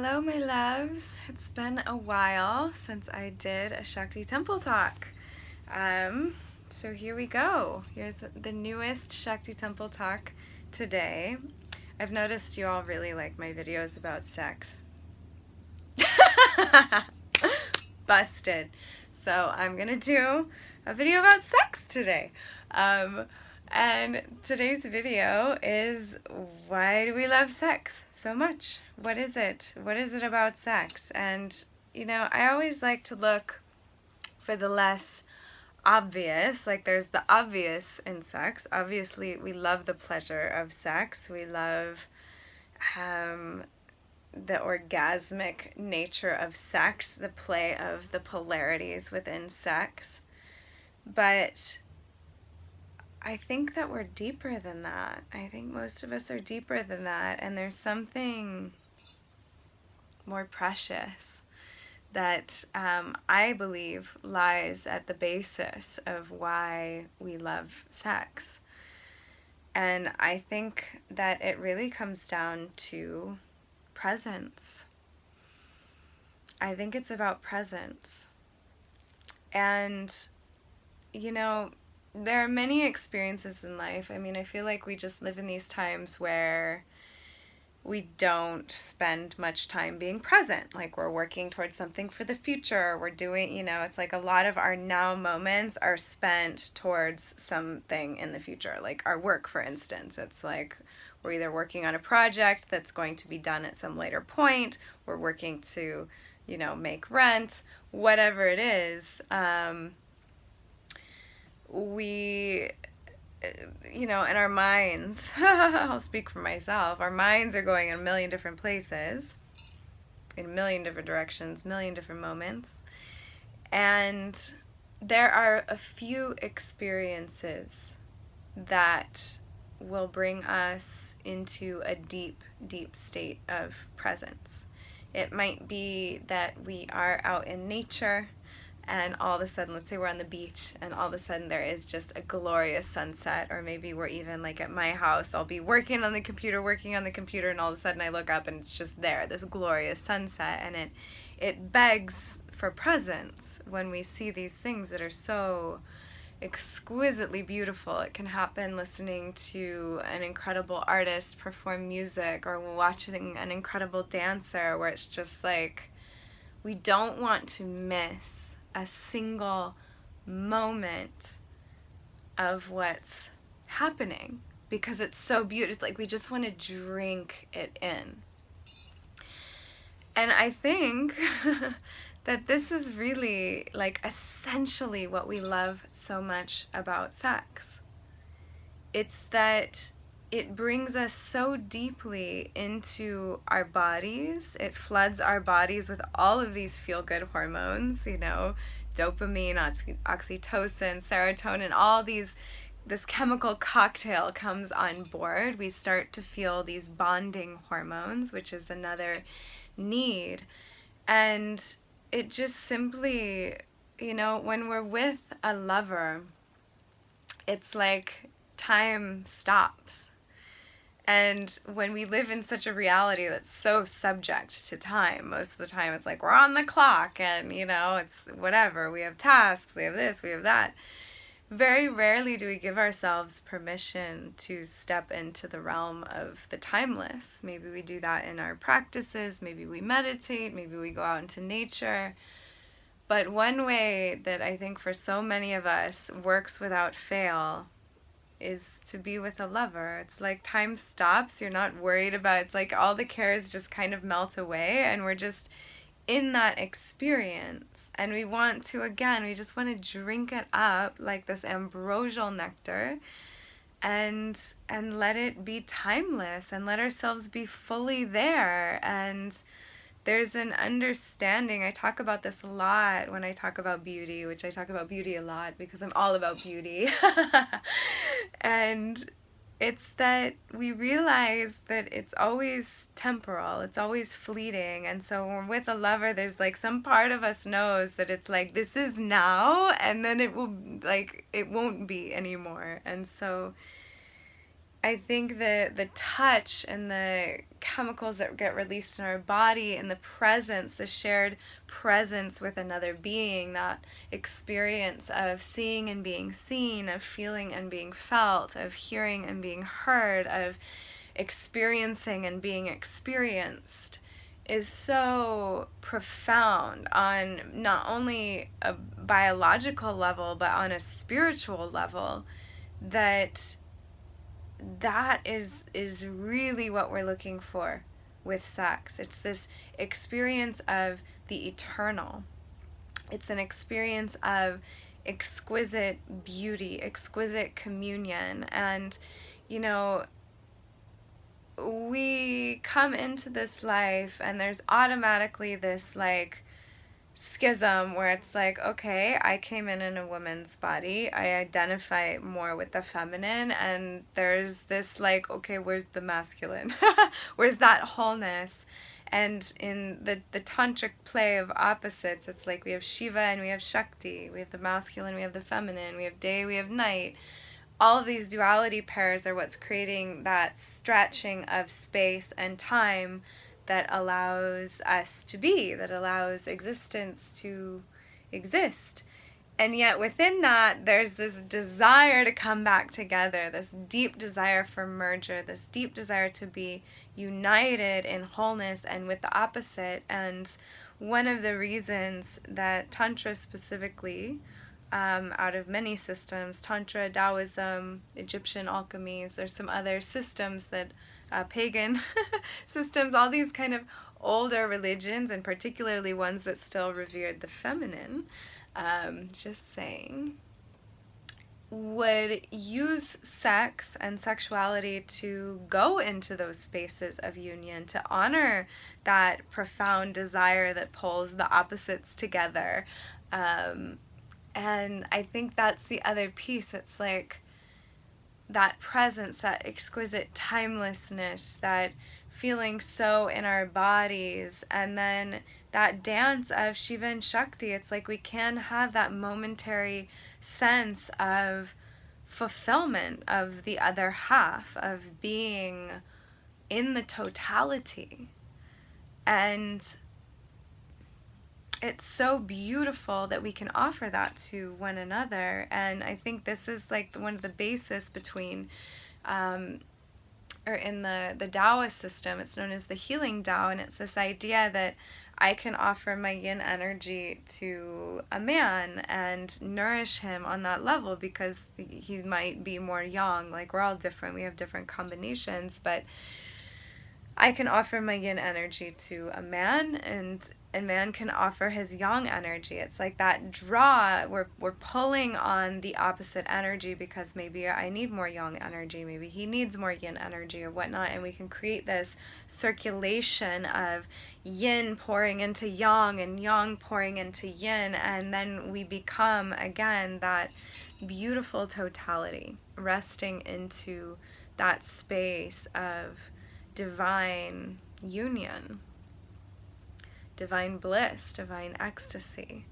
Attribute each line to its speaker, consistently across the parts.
Speaker 1: Hello, my loves. It's been a while since I did a Shakti Temple talk. So here we go. Here's the newest Shakti Temple talk today. I've noticed you all really like my videos about sex. Busted. So I'm gonna do a video about sex today. And today's video is, why do we love sex so much? What is it? What is it about sex? And, I always like to look for the less obvious. Like, there's the obvious in sex. Obviously, we love the pleasure of sex. We love the orgasmic nature of sex, the play of the polarities within sex. But I think that we're deeper than that. I think most of us are deeper than that, and there's something more precious that I believe lies at the basis of why we love sex. And I think that it really comes down to presence. I think it's about presence. And, there are many experiences in life. I mean, I feel like we just live in these times where we don't spend much time being present. Like, we're working towards something for the future. We're doing, it's like a lot of our now moments are spent towards something in the future. Like our work, for instance. It's like we're either working on a project that's going to be done at some later point. We're working to, make rent, whatever it is. We, in our minds, I'll speak for myself, our minds are going in a million different places, in a million different directions, million different moments. And there are a few experiences that will bring us into a deep, deep state of presence. It might be that we are out in nature, and all of a sudden, let's say we're on the beach, and all of a sudden there is just a glorious sunset. Or maybe we're even like at my house, I'll be working on the computer, and all of a sudden I look up and it's just there, this glorious sunset. And it begs for presence when we see these things that are so exquisitely beautiful. It can happen listening to an incredible artist perform music, or watching an incredible dancer, where it's just like, we don't want to miss a single moment of what's happening, because it's so beautiful. It's like we just want to drink it in. And I think that this is really, like, essentially what we love so much about sex. It's that it brings us so deeply into our bodies. It floods our bodies with all of these feel-good hormones, dopamine, oxytocin, serotonin, all this chemical cocktail comes on board. We start to feel these bonding hormones, which is another need. And it just simply, when we're with a lover, it's like time stops. And when we live in such a reality that's so subject to time, most of the time it's like we're on the clock and, it's whatever. We have tasks, we have this, we have that. Very rarely do we give ourselves permission to step into the realm of the timeless. Maybe we do that in our practices, maybe we meditate, maybe we go out into nature. But one way that I think for so many of us works without fail is to be with a lover. It's like time stops. You're not worried about, it's like all the cares just kind of melt away, and we're just in that experience. And we want to, again, we just want to drink it up like this ambrosial nectar, and let it be timeless, and let ourselves be fully there. And there's an understanding. I talk about this a lot when I talk about beauty, which I talk about beauty a lot because I'm all about beauty. And it's that we realize that it's always temporal, it's always fleeting. And so when we're with a lover, there's like some part of us knows that it's like, this is now, and then it won't be anymore. And so I think the touch and the chemicals that get released in our body and the presence, the shared presence with another being, that experience of seeing and being seen, of feeling and being felt, of hearing and being heard, of experiencing and being experienced, is so profound on not only a biological level but on a spiritual level, that is really what we're looking for with sex. It's this experience of the eternal. It's an experience of exquisite beauty, exquisite communion. And, you know, we come into this life and there's automatically this like schism where it's like, okay, I came in a woman's body, I identify more with the feminine, and there's this like, okay, where's the masculine? Where's that wholeness? And in the tantric play of opposites, it's like we have Shiva and we have Shakti, we have the masculine, we have the feminine, we have day, we have night. All of these duality pairs are what's creating that stretching of space and time that allows us to be, that allows existence to exist. And yet within that, there's this desire to come back together, this deep desire for merger, this deep desire to be united in wholeness and with the opposite. And one of the reasons that Tantra specifically, out of many systems, Tantra, Taoism, Egyptian alchemies, there's some other systems that, pagan systems, all these kind of older religions, and particularly ones that still revered the feminine, just saying, would use sex and sexuality to go into those spaces of union, to honor that profound desire that pulls the opposites together. And I think that's the other piece. It's like that presence, that exquisite timelessness, that feeling so in our bodies, and then that dance of Shiva and Shakti. It's like we can have that momentary sense of fulfillment of the other half, of being in the totality. And it's so beautiful that we can offer that to one another. And I think this is like one of the basis between, or in the Taoist system, it's known as the healing Tao, and it's this idea that I can offer my yin energy to a man and nourish him on that level because he might be more yang. Like, we're all different, we have different combinations, but I can offer my yin energy to a man, and a man can offer his yang energy. It's like that draw. We're pulling on the opposite energy because maybe I need more yang energy, maybe he needs more yin energy or whatnot, and we can create this circulation of yin pouring into yang and yang pouring into yin, and then we become again that beautiful totality, resting into that space of divine union, divine bliss, divine ecstasy.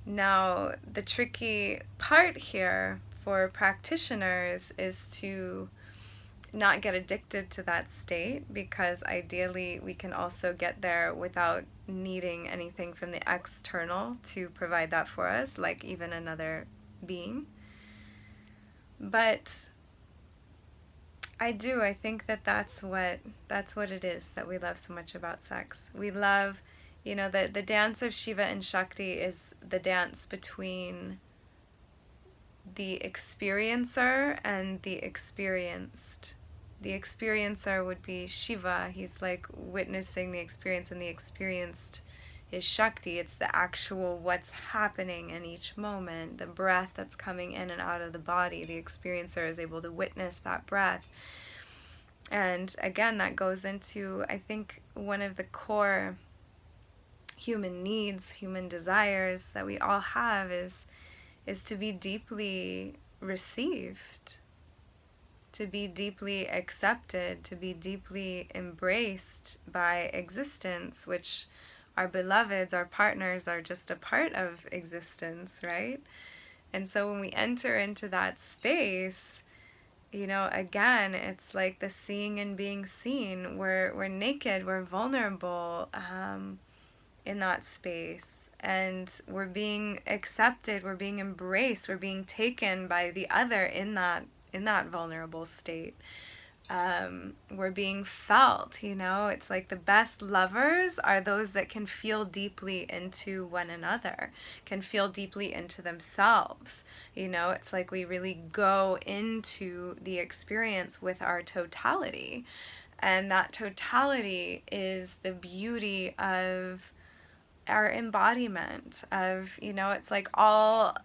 Speaker 1: Now, the tricky part here for practitioners is to not get addicted to that state, because ideally we can also get there without needing anything from the external to provide that for us, like even another being. But I think that that's what it is that we love so much about sex. We love, the dance of Shiva and Shakti is the dance between the experiencer and the experienced. The experiencer would be Shiva. He's like witnessing the experience, and the experienced is Shakti. It's the actual what's happening in each moment, the breath that's coming in and out of the body. The experiencer is able to witness that breath. And again, that goes into, I think, one of the core human needs, human desires that we all have is to be deeply received, to be deeply accepted, to be deeply embraced by existence, which our beloveds, our partners, are just a part of existence, right? And so when we enter into that space, again, it's like the seeing and being seen. We're naked, we're vulnerable in that space, and we're being accepted, we're being embraced, we're being taken by the other in that vulnerable state. We're being felt, it's like the best lovers are those that can feel deeply into one another, can feel deeply into themselves. It's like we really go into the experience with our totality, and that totality is the beauty of our embodiment of, it's like all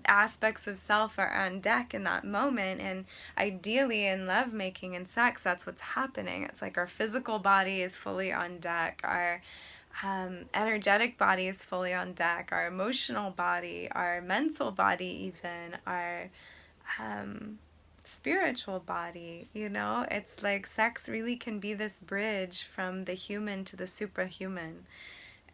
Speaker 1: aspects of self are on deck in that moment. And ideally in lovemaking and sex, that's what's happening. It's like our physical body is fully on deck, our energetic body is fully on deck, our emotional body, our mental body, even our spiritual body. It's like sex really can be this bridge from the human to the suprahuman.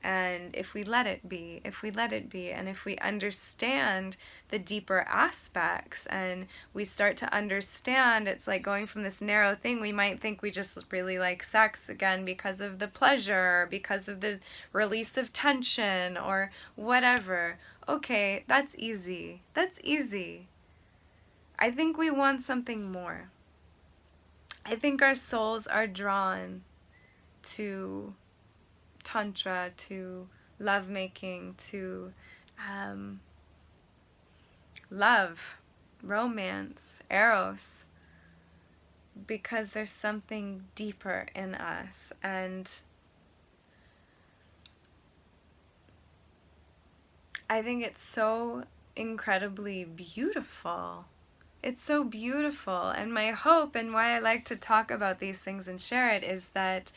Speaker 1: And if we let it be, and if we understand the deeper aspects, and we start to understand, it's like going from this narrow thing. We might think we just really like sex again because of the pleasure, because of the release of tension, or whatever. Okay, that's easy. I think we want something more. I think our souls are drawn to Tantra, to lovemaking, to love, romance, eros, because there's something deeper in us. And I think it's so incredibly beautiful. It's so beautiful. And my hope, and why I like to talk about these things and share it, is that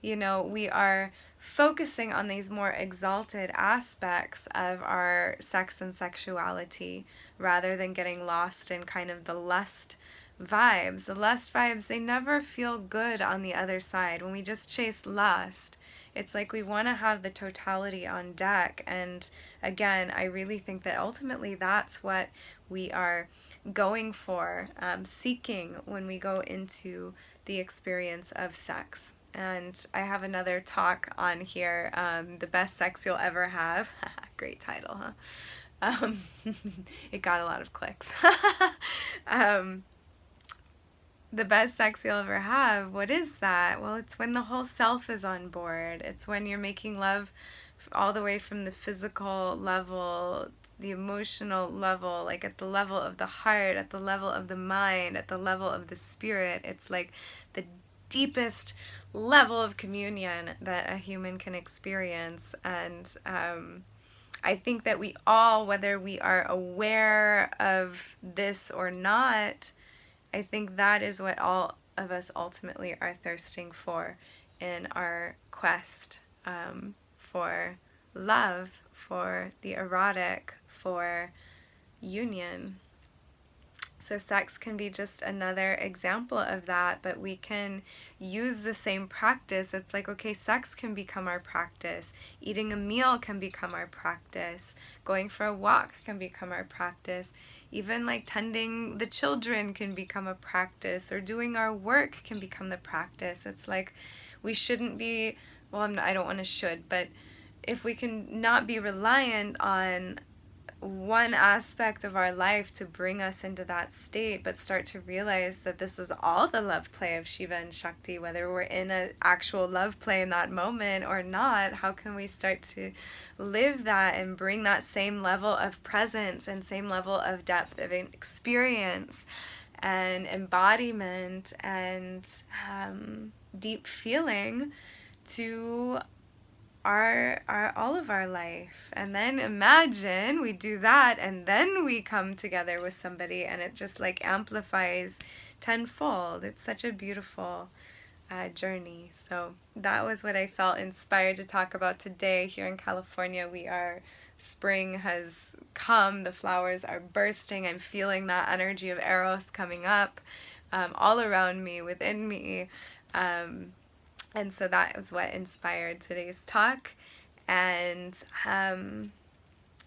Speaker 1: we are focusing on these more exalted aspects of our sex and sexuality, rather than getting lost in kind of the lust vibes. The lust vibes, they never feel good on the other side. When we just chase lust, it's like we want to have the totality on deck. And again, I really think that ultimately that's what we are going for, seeking when we go into the experience of sex. And I have another talk on here, The Best Sex You'll Ever Have. Great title, huh? It got a lot of clicks. The best sex you'll ever have, what is that? Well, it's when the whole self is on board. It's when you're making love all the way from the physical level, the emotional level, like at the level of the heart, at the level of the mind, at the level of the spirit. It's like the deepest level of communion that a human can experience. And I think that we all, whether we are aware of this or not, I think that is what all of us ultimately are thirsting for in our quest for love, for the erotic, for union. So sex can be just another example of that, but we can use the same practice. It's like, okay, sex can become our practice. Eating a meal can become our practice. Going for a walk can become our practice. Even like tending the children can become a practice, or doing our work can become the practice. It's like we shouldn't be, I don't want to should, but if we can not be reliant on one aspect of our life to bring us into that state, but start to realize that this is all the love play of Shiva and Shakti, whether we're in an actual love play in that moment or not. How can we start to live that and bring that same level of presence and same level of depth of experience and embodiment and deep feeling to our all of our life? And then imagine we do that, and then we come together with somebody, and it just like amplifies tenfold. It's such a beautiful journey. So that was what I felt inspired to talk about today. Here in California, spring has come, the flowers are bursting. I'm feeling that energy of Eros coming up all around me, within me. And so that was what inspired today's talk. And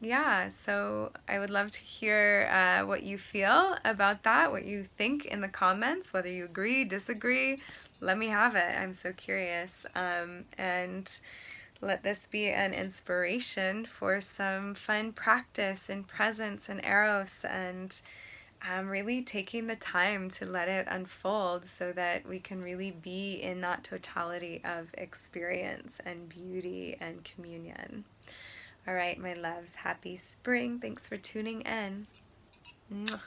Speaker 1: Yeah, so I would love to hear what you feel about that, what you think in the comments, whether you agree, disagree. Let me have it. I'm so curious. And let this be an inspiration for some fun practice in presence and eros, and really taking the time to let it unfold so that we can really be in that totality of experience and beauty and communion. All right, my loves, happy spring. Thanks for tuning in. Mwah.